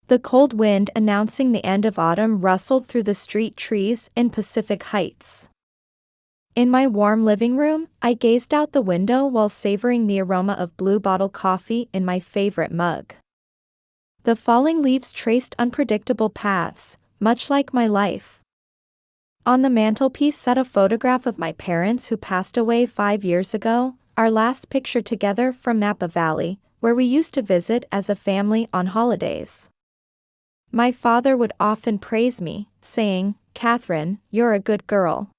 The cold wind announcing the end of autumn rustled through the street trees in Pacific Heights. In my warm living room, I gazed out the window while savoring the aroma of Blue Bottle coffee in my favorite mug. The falling leaves traced unpredictable paths, much like my life. On the mantelpiece sat a photograph of my parents who passed away 5 years ago, our last picture together from Napa Valley, where we used to visit as a family on holidays. My father would often praise me, saying, "Catherine, you're a good girl."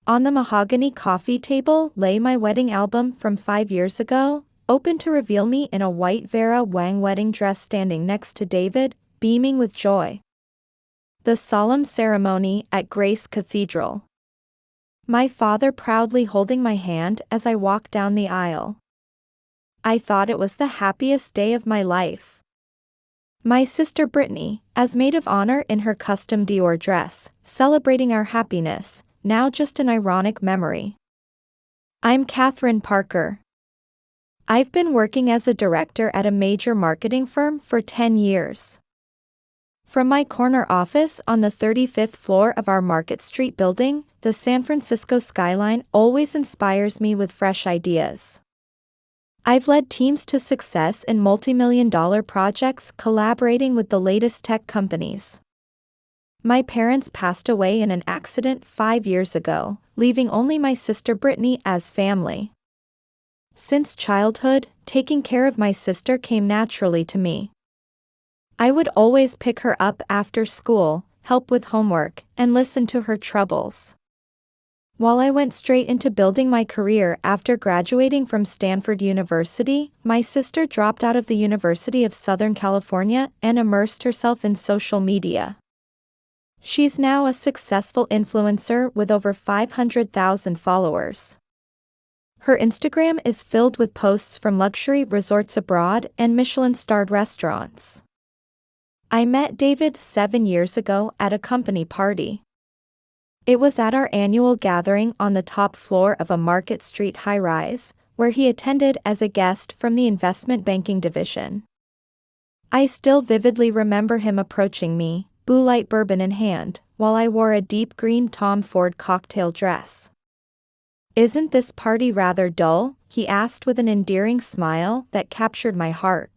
On the mahogany coffee table lay my wedding album from 5 years ago, open to reveal me in a white Vera Wang wedding dress standing next to David, beaming with joy. The solemn ceremony at Grace Cathedral. My father proudly holding my hand as I walked down the aisle. I thought it was the happiest day of my life. My sister Brittany, as maid of honor in her custom Dior dress, celebrating our happiness, now just an ironic memory. I'm Catherine Parker. I've been working as a director at a major marketing firm for 10 years. From my corner office on the 35th floor of our Market Street building, the San Francisco skyline always inspires me with fresh ideas. I've led teams to success in multi-million-dollar projects collaborating with the latest tech companies. My parents passed away in an accident 5 years ago, leaving only my sister Brittany as family. Since childhood, taking care of my sister came naturally to me. I would always pick her up after school, help with homework, and listen to her troubles. While I went straight into building my career after graduating from Stanford University, my sister dropped out of the University of Southern California and immersed herself in social media. She's now a successful influencer with over 500,000 followers. Her Instagram is filled with posts from luxury resorts abroad and Michelin-starred restaurants. I met David 7 years ago at a company party. It was at our annual gathering on the top floor of a Market Street high-rise, where he attended as a guest from the investment banking division. I still vividly remember him approaching me, Boo Light bourbon in hand, while I wore a deep green Tom Ford cocktail dress. "Isn't this party rather dull?" he asked with an endearing smile that captured my heart.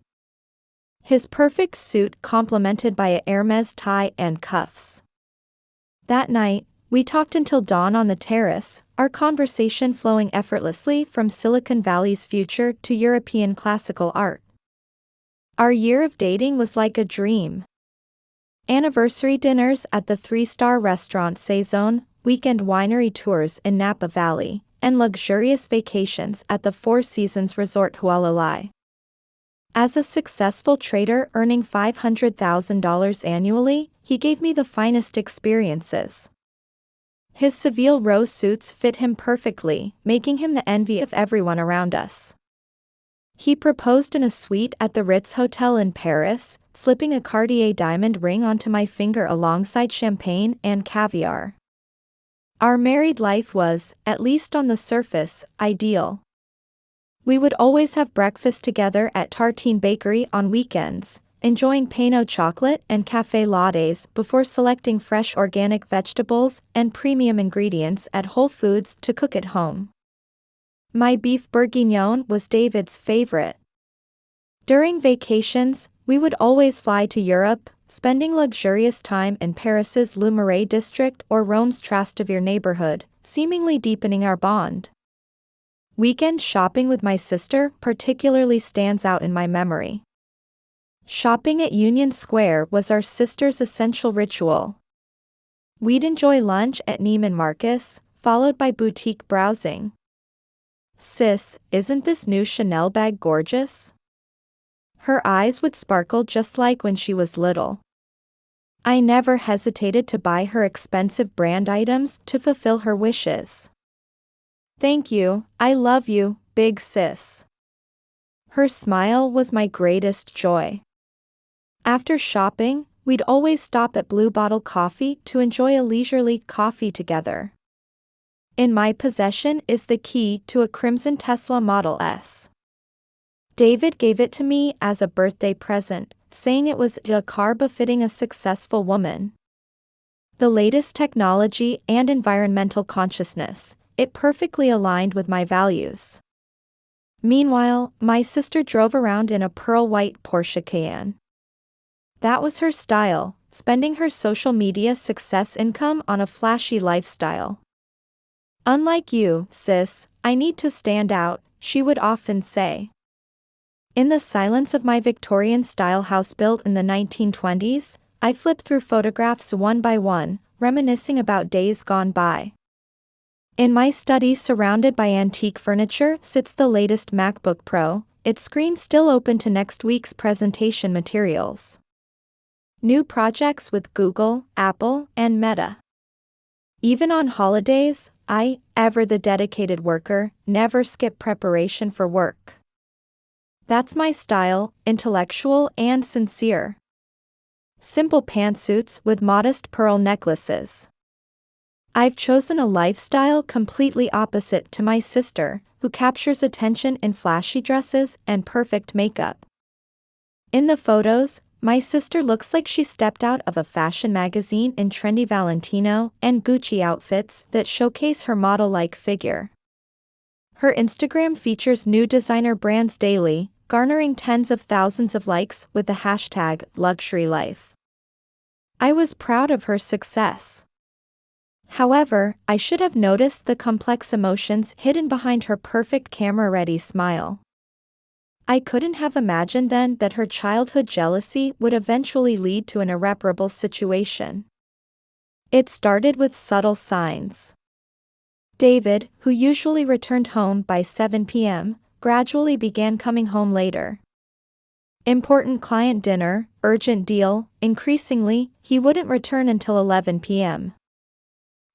His perfect suit complemented by a Hermes tie and cuffs. That night, we talked until dawn on the terrace, our conversation flowing effortlessly from Silicon Valley's future to European classical art. Our year of dating was like a dream. Anniversary dinners at the 3-star restaurant Saison, weekend winery tours in Napa Valley, and luxurious vacations at the Four Seasons Resort Hualalai. As a successful trader earning $500,000 annually, he gave me the finest experiences. His Seville Row suits fit him perfectly, making him the envy of everyone around us. He proposed in a suite at the Ritz Hotel in Paris, slipping a Cartier diamond ring onto my finger alongside champagne and caviar. Our married life was, at least on the surface, ideal. We would always have breakfast together at Tartine Bakery on weekends, enjoying Pinot chocolate and café lattes before selecting fresh organic vegetables and premium ingredients at Whole Foods to cook at home. My beef bourguignon was David's favorite. During vacations, we would always fly to Europe, spending luxurious time in Paris's Le Marais district or Rome's Trastevere neighborhood, seemingly deepening our bond. Weekend shopping with my sister particularly stands out in my memory. Shopping at Union Square was our sister's essential ritual. We'd enjoy lunch at Neiman Marcus, followed by boutique browsing. "Sis, isn't this new Chanel bag gorgeous?" Her eyes would sparkle just like when she was little. I never hesitated to buy her expensive brand items to fulfill her wishes. "Thank you, I love you, big sis." Her smile was my greatest joy. After shopping, we'd always stop at Blue Bottle Coffee to enjoy a leisurely coffee together. In my possession is the key to a crimson Tesla Model S. David gave it to me as a birthday present, saying it was a car befitting a successful woman. The latest technology and environmental consciousness, it perfectly aligned with my values. Meanwhile, my sister drove around in a pearl-white Porsche Cayenne. That was her style, spending her social media success income on a flashy lifestyle. "Unlike you, sis, I need to stand out," she would often say. In the silence of my Victorian-style house built in the 1920s, I flipped through photographs one by one, reminiscing about days gone by. In my study surrounded by antique furniture sits the latest MacBook Pro, its screen still open to next week's presentation materials. New projects with Google, Apple, and Meta. Even on holidays, I, ever the dedicated worker, never skip preparation for work. That's my style, intellectual and sincere. Simple pantsuits with modest pearl necklaces. I've chosen a lifestyle completely opposite to my sister, who captures attention in flashy dresses and perfect makeup. In the photos, my sister looks like she stepped out of a fashion magazine in trendy Valentino and Gucci outfits that showcase her model-like figure. Her Instagram features new designer brands daily, garnering tens of thousands of likes with the hashtag #LuxuryLife. I was proud of her success. However, I should have noticed the complex emotions hidden behind her perfect camera-ready smile. I couldn't have imagined then that her childhood jealousy would eventually lead to an irreparable situation. It started with subtle signs. David, who usually returned home by 7 p.m., gradually began coming home later. Important client dinner, urgent deal, increasingly, he wouldn't return until 11 p.m.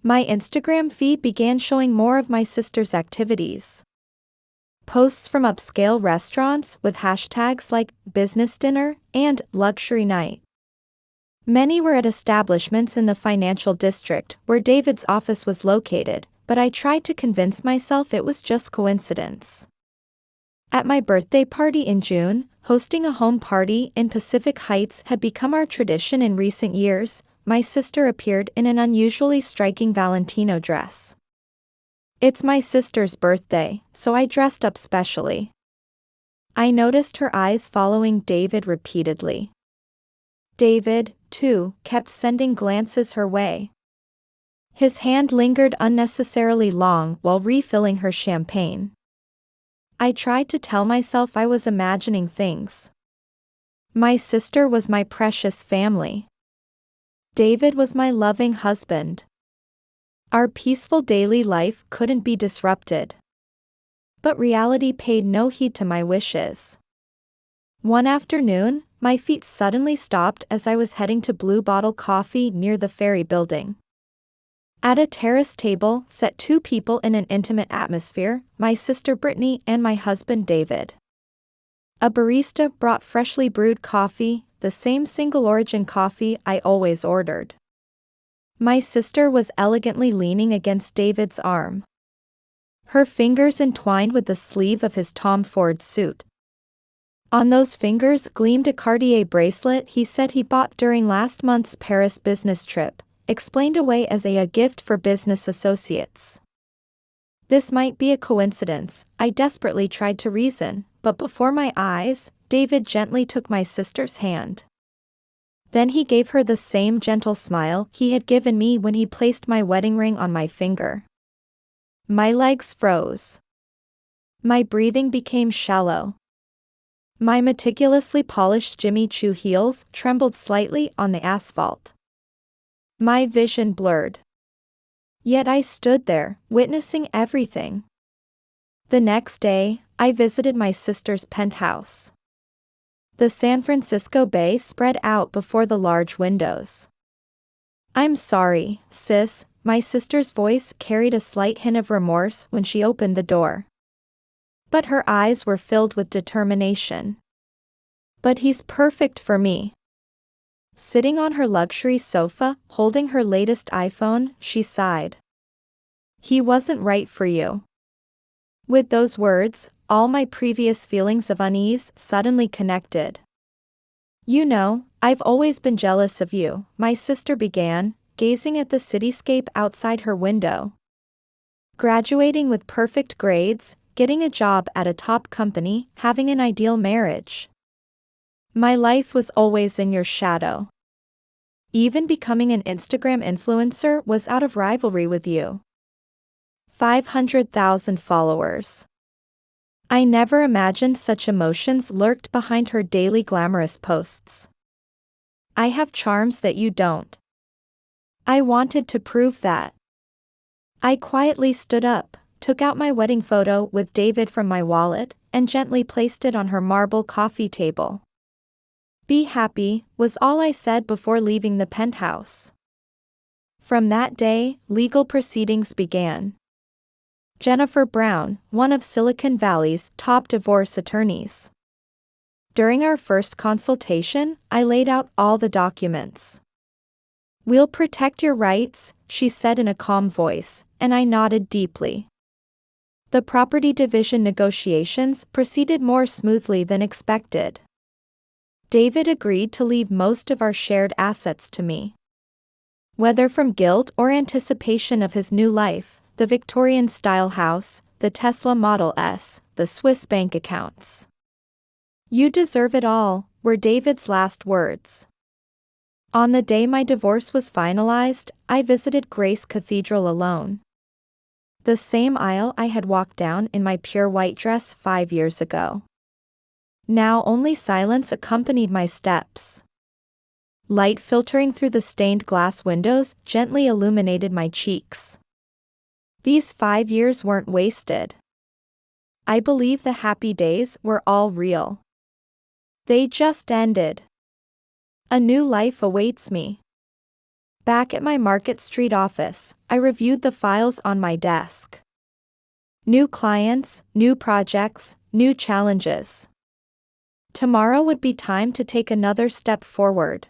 My Instagram feed began showing more of my sister's activities. Posts from upscale restaurants with hashtags like business dinner and luxury night. Many were at establishments in the financial district where David's office was located, but I tried to convince myself it was just coincidence. At my birthday party in June, hosting a home party in Pacific Heights had become our tradition in recent years. My sister appeared in an unusually striking Valentino dress. It's my sister's birthday, so I dressed up specially. I noticed her eyes following David repeatedly. David, too, kept sending glances her way. His hand lingered unnecessarily long while refilling her champagne. I tried to tell myself I was imagining things. My sister was my precious family. David was my loving husband. Our peaceful daily life couldn't be disrupted. But reality paid no heed to my wishes. One afternoon, my feet suddenly stopped as I was heading to Blue Bottle Coffee near the Ferry Building. At a terrace table sat two people in an intimate atmosphere, my sister Brittany and my husband David. A barista brought freshly brewed coffee, the same single-origin coffee I always ordered. My sister was elegantly leaning against David's arm. Her fingers entwined with the sleeve of his Tom Ford suit. On those fingers gleamed a Cartier bracelet he said he bought during last month's Paris business trip, explained away as a gift for business associates. This might be a coincidence, I desperately tried to reason, but before my eyes, David gently took my sister's hand. Then he gave her the same gentle smile he had given me when he placed my wedding ring on my finger. My legs froze. My breathing became shallow. My meticulously polished Jimmy Choo heels trembled slightly on the asphalt. My vision blurred. Yet I stood there, witnessing everything. The next day, I visited my sister's penthouse. The San Francisco Bay spread out before the large windows. "I'm sorry, sis," my sister's voice carried a slight hint of remorse when she opened the door. But her eyes were filled with determination. "But he's perfect for me." Sitting on her luxury sofa, holding her latest iPhone, she sighed. "He wasn't right for you." With those words, all my previous feelings of unease suddenly connected. You know, I've always been jealous of you, my sister began, gazing at the cityscape outside her window. Graduating with perfect grades, getting a job at a top company, having an ideal marriage. My life was always in your shadow. Even becoming an Instagram influencer was out of rivalry with you. 500,000 followers. I never imagined such emotions lurked behind her daily glamorous posts. I have charms that you don't. I wanted to prove that. I quietly stood up, took out my wedding photo with David from my wallet, and gently placed it on her marble coffee table. Be happy, was all I said before leaving the penthouse. From that day, legal proceedings began. Jennifer Brown, one of Silicon Valley's top divorce attorneys. During our first consultation, I laid out all the documents. We'll protect your rights, she said in a calm voice, and I nodded deeply. The property division negotiations proceeded more smoothly than expected. David agreed to leave most of our shared assets to me. Whether from guilt or anticipation of his new life, the Victorian-style house, the Tesla Model S, the Swiss bank accounts. You deserve it all, were David's last words. On the day my divorce was finalized, I visited Grace Cathedral alone. The same aisle I had walked down in my pure white dress 5 years ago. Now only silence accompanied my steps. Light filtering through the stained glass windows gently illuminated my cheeks. These 5 years weren't wasted. I believe the happy days were all real. They just ended. A new life awaits me. Back at my Market Street office, I reviewed the files on my desk. New clients, new projects, new challenges. Tomorrow would be time to take another step forward.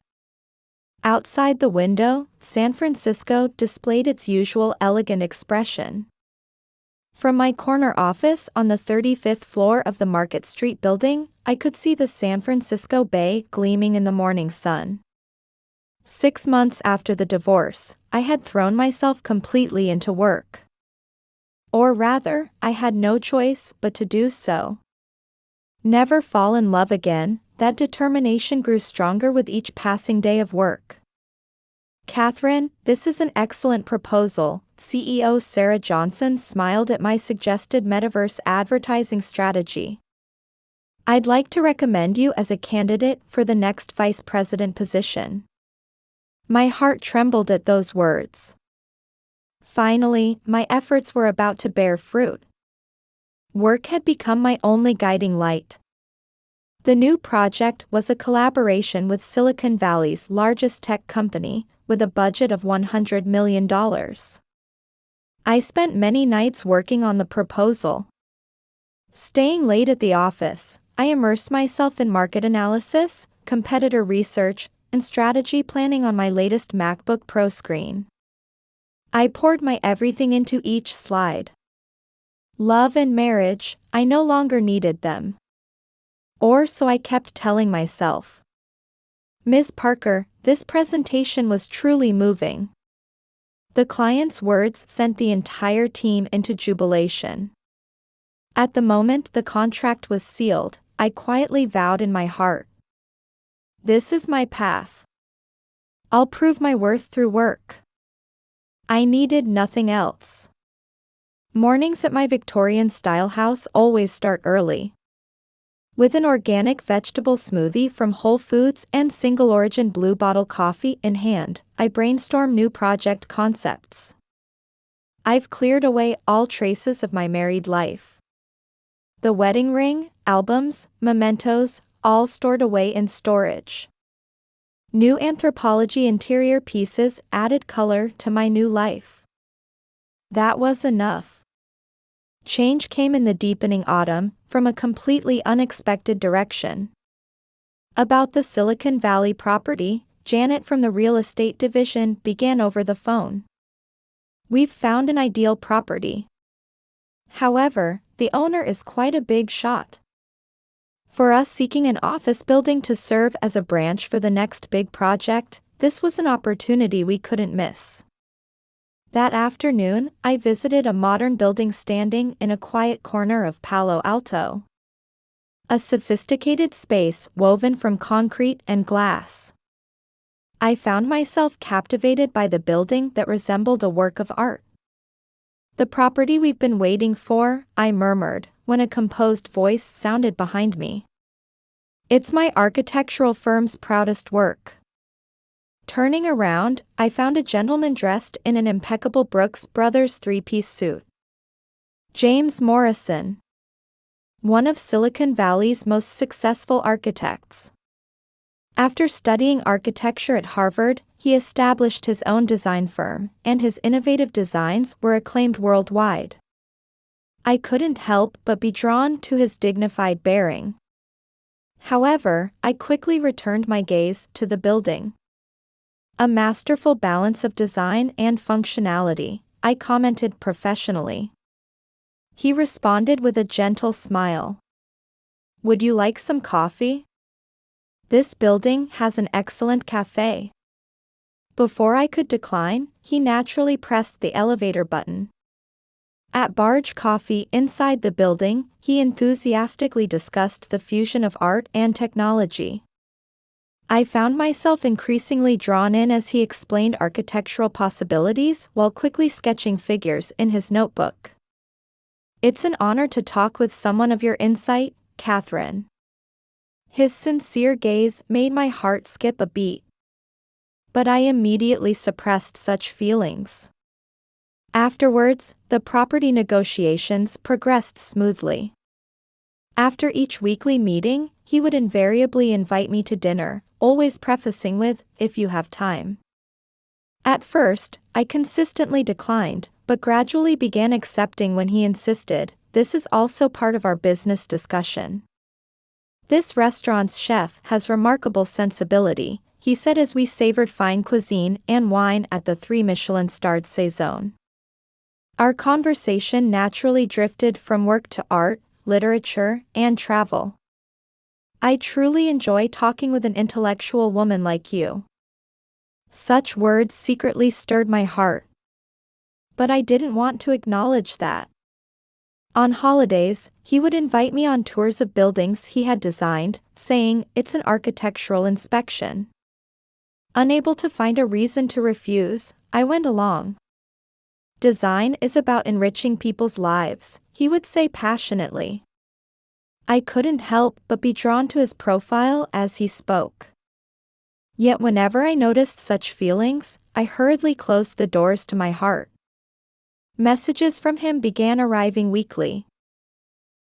Outside the window, San Francisco displayed its usual elegant expression. From my corner office on the 35th floor of the Market Street building, I could see the San Francisco Bay gleaming in the morning sun. 6 months after the divorce, I had thrown myself completely into work. Or rather, I had no choice but to do so. Never fall in love again, that determination grew stronger with each passing day of work. Catherine, this is an excellent proposal, CEO Sarah Johnson smiled at my suggested metaverse advertising strategy. I'd like to recommend you as a candidate for the next vice president position. My heart trembled at those words. Finally, my efforts were about to bear fruit. Work had become my only guiding light. The new project was a collaboration with Silicon Valley's largest tech company, with a budget of $100 million. I spent many nights working on the proposal. Staying late at the office, I immersed myself in market analysis, competitor research, and strategy planning on my latest MacBook Pro screen. I poured my everything into each slide. Love and marriage, I no longer needed them. Or so I kept telling myself. Ms. Parker, this presentation was truly moving. The client's words sent the entire team into jubilation. At the moment the contract was sealed, I quietly vowed in my heart. This is my path. I'll prove my worth through work. I needed nothing else. Mornings at my Victorian-style house always start early. With an organic vegetable smoothie from Whole Foods and single-origin Blue Bottle coffee in hand, I brainstorm new project concepts. I've cleared away all traces of my married life. The wedding ring, albums, mementos, all stored away in storage. New Anthropologie interior pieces added color to my new life. That was enough. Change came in the deepening autumn, from a completely unexpected direction. About the Silicon Valley property, Janet from the real estate division began over the phone. We've found an ideal property. However, the owner is quite a big shot. For us seeking an office building to serve as a branch for the next big project, this was an opportunity we couldn't miss. That afternoon, I visited a modern building standing in a quiet corner of Palo Alto. A sophisticated space woven from concrete and glass. I found myself captivated by the building that resembled a work of art. "The property we've been waiting for," I murmured, when a composed voice sounded behind me. "It's my architectural firm's proudest work." Turning around, I found a gentleman dressed in an impeccable Brooks Brothers three-piece suit. James Morrison. One of Silicon Valley's most successful architects. After studying architecture at Harvard, he established his own design firm, and his innovative designs were acclaimed worldwide. I couldn't help but be drawn to his dignified bearing. However, I quickly returned my gaze to the building. "A masterful balance of design and functionality," I commented professionally. He responded with a gentle smile. "Would you like some coffee? This building has an excellent cafe." Before I could decline, he naturally pressed the elevator button. At Barge Coffee inside the building, he enthusiastically discussed the fusion of art and technology. I found myself increasingly drawn in as he explained architectural possibilities while quickly sketching figures in his notebook. "It's an honor to talk with someone of your insight, Catherine." His sincere gaze made my heart skip a beat. But I immediately suppressed such feelings. Afterwards, the property negotiations progressed smoothly. After each weekly meeting, he would invariably invite me to dinner, always prefacing with, "if you have time." At first, I consistently declined, but gradually began accepting when he insisted. "This is also part of our business discussion. This restaurant's chef has remarkable sensibility," he said as we savored fine cuisine and wine at the 3 Michelin-starred Saison. Our conversation naturally drifted from work to art, literature, and travel. "I truly enjoy talking with an intellectual woman like you." Such words secretly stirred my heart. But I didn't want to acknowledge that. On holidays, he would invite me on tours of buildings he had designed, saying, "It's an architectural inspection." Unable to find a reason to refuse, I went along. "Design is about enriching people's lives," he would say passionately. I couldn't help but be drawn to his profile as he spoke. Yet whenever I noticed such feelings, I hurriedly closed the doors to my heart. Messages from him began arriving weekly.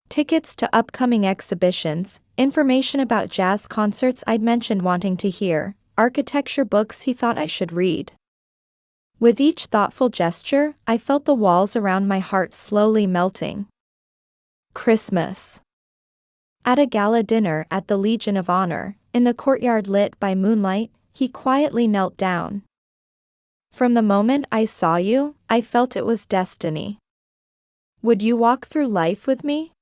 Tickets to upcoming exhibitions, information about jazz concerts I'd mentioned wanting to hear, architecture books he thought I should read. With each thoughtful gesture, I felt the walls around my heart slowly melting. Christmas. At a gala dinner at the Legion of Honor, in the courtyard lit by moonlight, he quietly knelt down. "From the moment I saw you, I felt it was destiny. Would you walk through life with me?"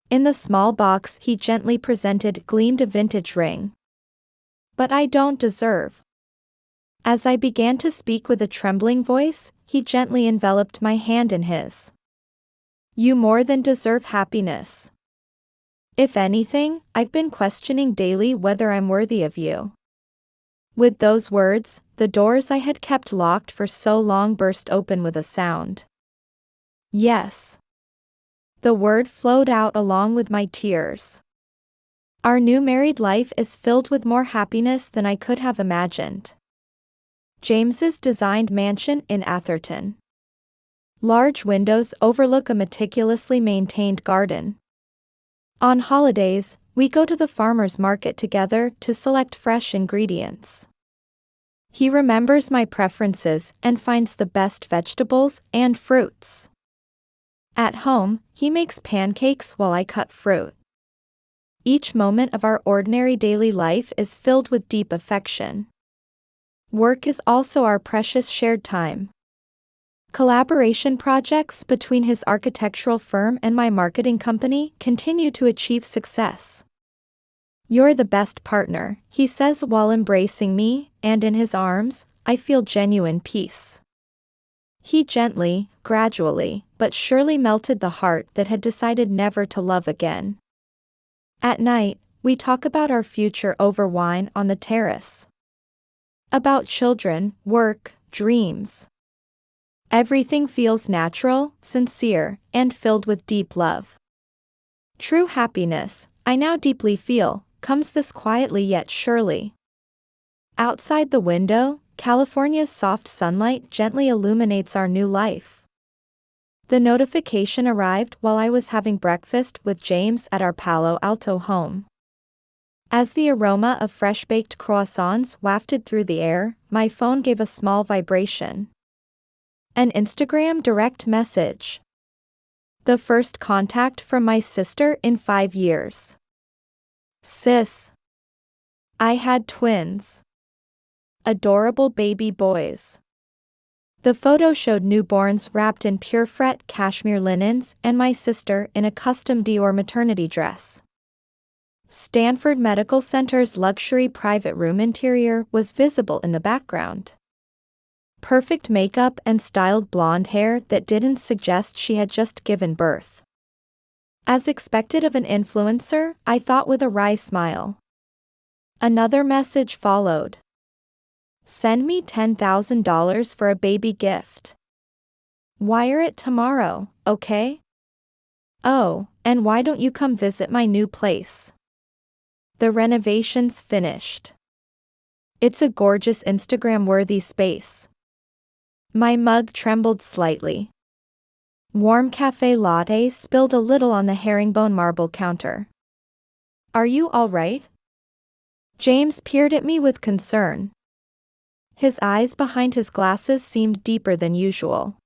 In the small box he gently presented gleamed a vintage ring. "But I don't deserve." As I began to speak with a trembling voice, he gently enveloped my hand in his. "You more than deserve happiness. If anything, I've been questioning daily whether I'm worthy of you." With those words, the doors I had kept locked for so long burst open with a sound. Yes. The word flowed out along with my tears. Our new married life is filled with more happiness than I could have imagined. James's designed mansion in Atherton. Large windows overlook a meticulously maintained garden. On holidays, we go to the farmer's market together to select fresh ingredients. He remembers my preferences and finds the best vegetables and fruits. At home, he makes pancakes while I cut fruit. Each moment of our ordinary daily life is filled with deep affection. Work is also our precious shared time. Collaboration projects between his architectural firm and my marketing company continue to achieve success. "You're the best partner," he says while embracing me, and in his arms, I feel genuine peace. He gently, gradually, but surely melted the heart that had decided never to love again. At night, we talk about our future over wine on the terrace. About children, work, dreams. Everything feels natural, sincere, and filled with deep love. True happiness, I now deeply feel, comes this quietly yet surely. Outside the window, California's soft sunlight gently illuminates our new life. The notification arrived while I was having breakfast with James at our Palo Alto home. As the aroma of fresh-baked croissants wafted through the air, my phone gave a small vibration. An Instagram direct message. The first contact from my sister in 5 years. Sis. I had twins. Adorable baby boys. The photo showed newborns wrapped in pure fret cashmere linens and my sister in a custom Dior maternity dress. Stanford Medical Center's luxury private room interior was visible in the background. Perfect makeup and styled blonde hair that didn't suggest she had just given birth. As expected of an influencer, I thought with a wry smile. Another message followed. Send me $10,000 for a baby gift. Wire it tomorrow, okay? Oh, and why don't you come visit my new place? The renovation's finished. It's a gorgeous Instagram-worthy space. My mug trembled slightly. Warm cafe latte spilled a little on the herringbone marble counter. Are you all right? James peered at me with concern. His eyes behind his glasses seemed deeper than usual.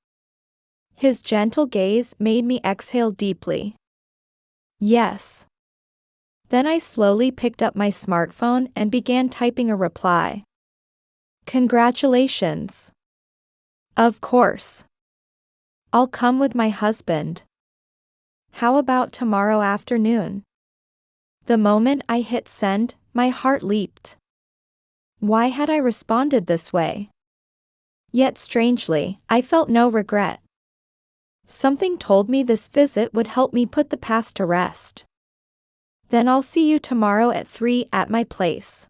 His gentle gaze made me exhale deeply. Yes. Then I slowly picked up my smartphone and began typing a reply. Congratulations. Of course. I'll come with my husband. How about tomorrow afternoon? The moment I hit send, my heart leaped. Why had I responded this way? Yet strangely, I felt no regret. Something told me this visit would help me put the past to rest. Then I'll see you tomorrow at 3 at my place.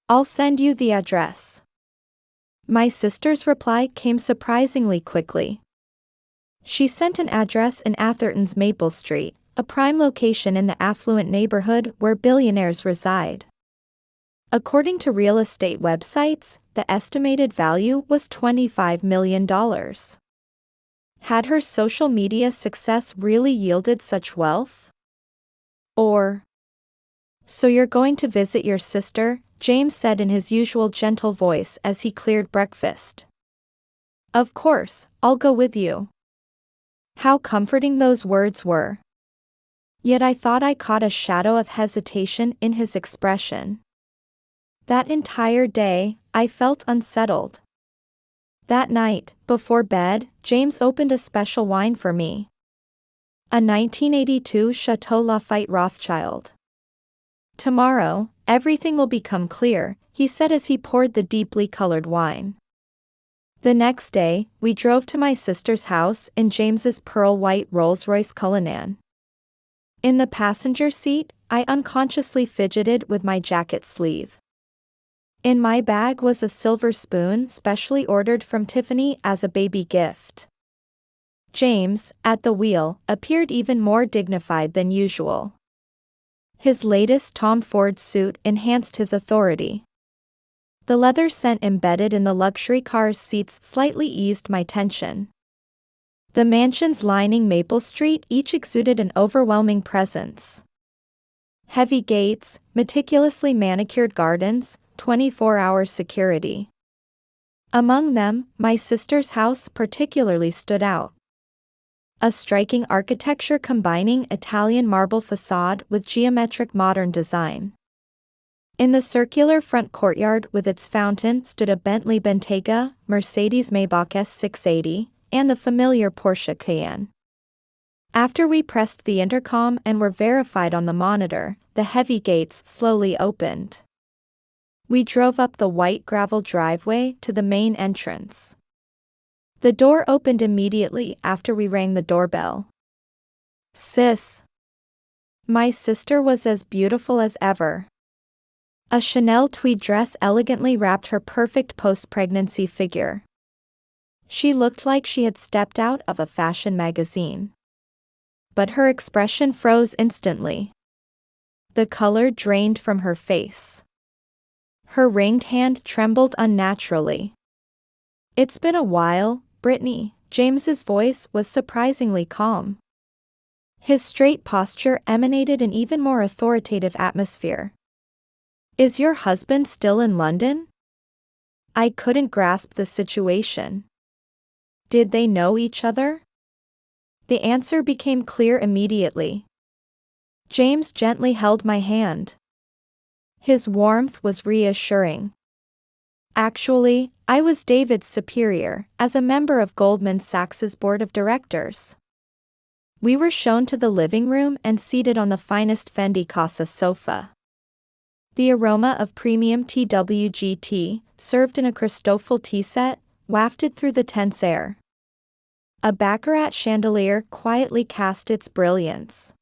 I'll send you the address. My sister's reply came surprisingly quickly. She sent an address in Atherton's Maple Street, a prime location in the affluent neighborhood where billionaires reside. According to real estate websites, the estimated value was $25 million. Had her social media success really yielded such wealth? Or, so you're going to visit your sister, James said in his usual gentle voice as he cleared breakfast. Of course, I'll go with you. How comforting those words were. Yet I thought I caught a shadow of hesitation in his expression. That entire day, I felt unsettled. That night, before bed, James opened a special wine for me. A 1982 Chateau Lafite Rothschild. Tomorrow, everything will become clear, he said as he poured the deeply colored wine. The next day, we drove to my sister's house in James's pearl-white Rolls-Royce Cullinan. In the passenger seat, I unconsciously fidgeted with my jacket sleeve. In my bag was a silver spoon specially ordered from Tiffany as a baby gift. James, at the wheel, appeared even more dignified than usual. His latest Tom Ford suit enhanced his authority. The leather scent embedded in the luxury car's seats slightly eased my tension. The mansions lining Maple Street each exuded an overwhelming presence. Heavy gates, meticulously manicured gardens, 24-hour security. Among them, my sister's house particularly stood out. A striking architecture combining Italian marble facade with geometric modern design. In the circular front courtyard with its fountain stood a Bentley Bentayga, Mercedes Maybach S680, and the familiar Porsche Cayenne. After we pressed the intercom and were verified on the monitor, the heavy gates slowly opened. We drove up the white gravel driveway to the main entrance. The door opened immediately after we rang the doorbell. "Sis." My sister was as beautiful as ever. A Chanel tweed dress elegantly wrapped her perfect post-pregnancy figure. She looked like she had stepped out of a fashion magazine. But her expression froze instantly. The color drained from her face. Her ringed hand trembled unnaturally. "It's been a while, Brittany." James's voice was surprisingly calm. His straight posture emanated an even more authoritative atmosphere. "Is your husband still in London?" I couldn't grasp the situation. Did they know each other? The answer became clear immediately. James gently held my hand. His warmth was reassuring. Actually, I was David's superior, as a member of Goldman Sachs's board of directors. We were shown to the living room and seated on the finest Fendi Casa sofa. The aroma of premium TWG tea, served in a Christofle tea set, wafted through the tense air. A baccarat chandelier quietly cast its brilliance.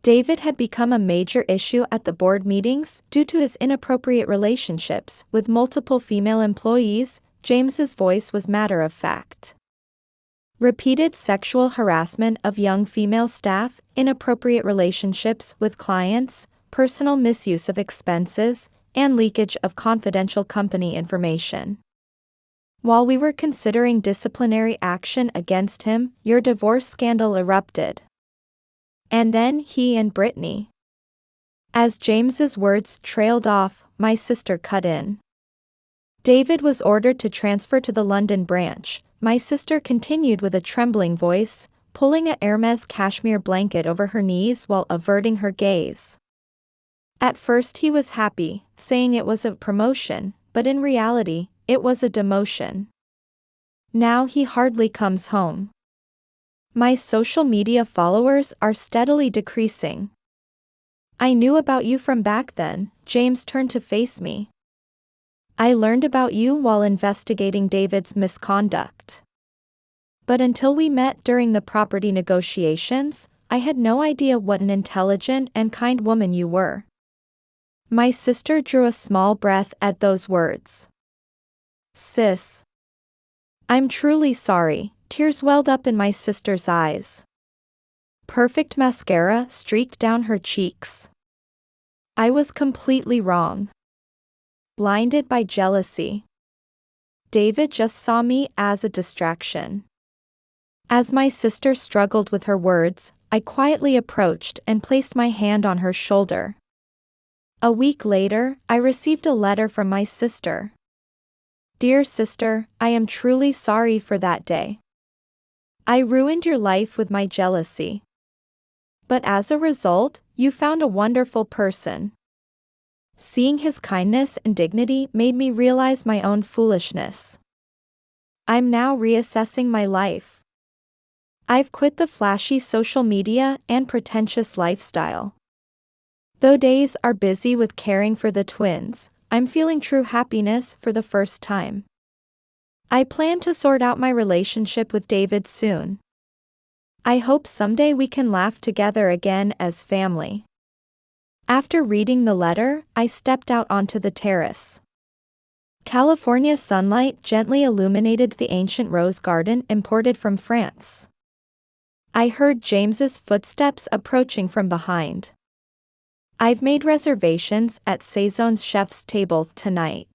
David had become a major issue at the board meetings due to his inappropriate relationships with multiple female employees. James's voice was matter of fact. Repeated sexual harassment of young female staff, inappropriate relationships with clients, personal misuse of expenses, and leakage of confidential company information. While we were considering disciplinary action against him, your divorce scandal erupted. And then he and Brittany. As James's words trailed off, my sister cut in. David was ordered to transfer to the London branch. My sister continued with a trembling voice, pulling a Hermes cashmere blanket over her knees while averting her gaze. At first he was happy, saying it was a promotion, but in reality, it was a demotion. Now he hardly comes home. My social media followers are steadily decreasing. I knew about you from back then. James turned to face me. I learned about you while investigating David's misconduct. But until we met during the property negotiations, I had no idea what an intelligent and kind woman you were. My sister drew a small breath at those words. "Sis. I'm truly sorry." Tears welled up in my sister's eyes. Perfect mascara streaked down her cheeks. I was completely wrong. Blinded by jealousy. David just saw me as a distraction. As my sister struggled with her words, I quietly approached and placed my hand on her shoulder. A week later, I received a letter from my sister. "Dear sister, I am truly sorry for that day. I ruined your life with my jealousy. But as a result, you found a wonderful person. Seeing his kindness and dignity made me realize my own foolishness. I'm now reassessing my life. I've quit the flashy social media and pretentious lifestyle. Though days are busy with caring for the twins, I'm feeling true happiness for the first time. I plan to sort out my relationship with David soon. I hope someday we can laugh together again as family." After reading the letter, I stepped out onto the terrace. California sunlight gently illuminated the ancient rose garden imported from France. I heard James's footsteps approaching from behind. "I've made reservations at Saison's chef's table tonight.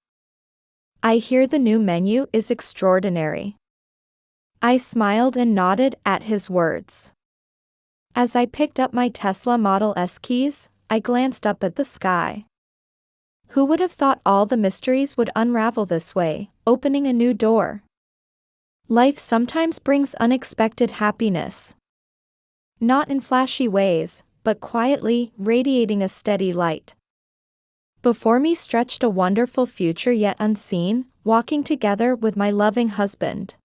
I hear the new menu is extraordinary." I smiled and nodded at his words. As I picked up my Tesla Model S keys, I glanced up at the sky. Who would have thought all the mysteries would unravel this way, opening a new door? Life sometimes brings unexpected happiness. Not in flashy ways, but quietly, radiating a steady light. Before me stretched a wonderful future yet unseen, walking together with my loving husband.